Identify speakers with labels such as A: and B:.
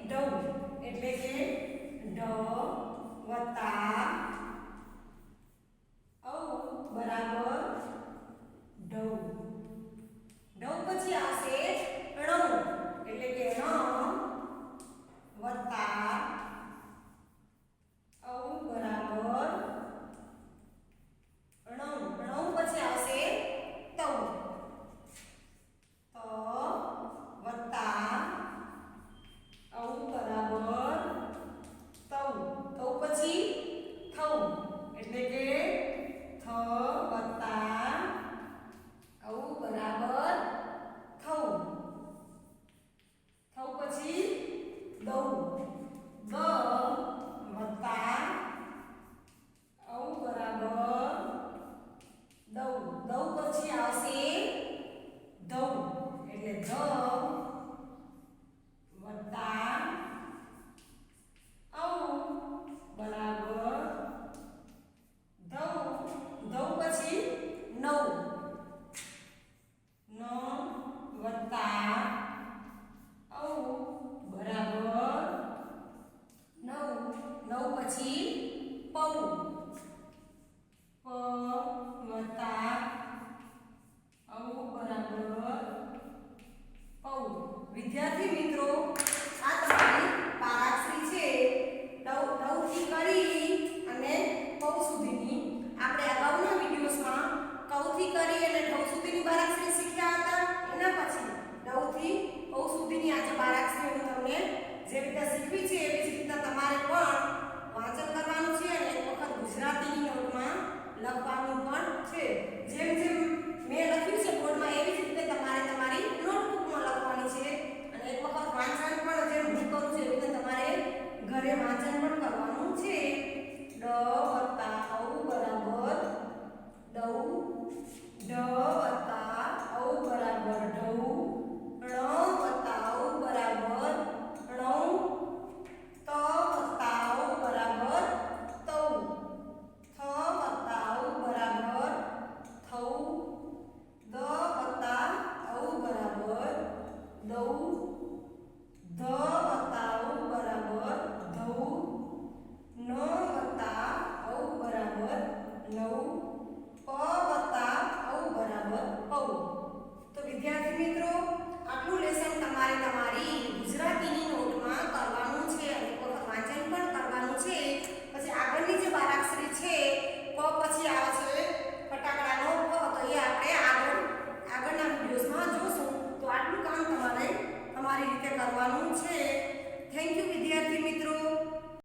A: ઢ એટલે કે ઢ વત્તા ઔ બરાબર ઢ. ઢ પછી આવશે ણ એટલે કે ણ વત્તા ઔ બરાબર ણ. ણ પછી આવશે તૌ. ત વત્તા ઔ બરાબર તૌ. તૌ પછી થૌ એટલે કે થ વત્તા ઔ બરાબર થૌ. થૌ પછી દૌ. દ વત્તા ઔ બરાબર દૌ. દૌ પછી આવશે ધૌ એટલે ધ વત્તા ઔ બરાબર ધૌ. ધૌ પછી નવ. ન વત્તા ઔ બરાબર નવ. નવ પછી પૌ. પ વત્તા ઔ બરાબર પૌ. વિદ્યાર્થી મિત્રો, આ તમારી પારાક્ષરી છે ઢ થી કરી અને પૌ સુધીની. આપણે અગાઉના વિડિયોઝમાં કૌ થી કરી અને ઢ સુધીની પારાક્ષરી શીખ્યા હતા. એના પછી ઢ થી પૌ સુધીની આજે પારાક્ષરી હું તમને જે રીતે શીખવી છે એવી જ રીતે તમારે પણ વાંચન કરવાનું છે અને એક વખત ગુજરાતીની નોટમાં લખવાનું પણ છે. જેમ જેમ મેં લખ્યું છે બોર્ડમાં એવી જ રીતે તમારે તમારી નોટબુકમાં લખવાની છે અને એક વખત વાંચન પણ જેમ હું કરું છું એવી રીતે તમારે ઘરે વાંચન પણ કરવાનું છે. ડ વત્તા ઔ બરાબર દૌ. ઢ વત્તા ઔ બરાબર ઢૌ. ણ વત્તા ઔ બરાબર ણૌ. ત વત્તા ઔ બરાબર તૌ. થ વત્તા ઔ બરાબર થૌ. દ વત્તા ઔ બરાબર દૌ. ધ વત્તા ઔ બરાબર ધૌ. ન વત્તા ઔ બરાબર નૌ. પ વત્તા ઔ બરાબર પૌ. તો વિદ્યાર્થી મિત્રો, આટલું લેસન તમારે તમારી ગુજરાતીની નોટમાં કરવાનું છે અને એક વખત વાંચન પણ કરવાનું છે. પછી આગળની જે બારાક્ષરી છે પ પછી આવે છે ફટાકડાનો પ, તો એ આપણે આગળના વિડિયોઝમાં જોશું. તો આટલું કામ તમારે તમારી રીતે કરવાનું છે. થેન્ક યુ વિદ્યાર્થી મિત્રો.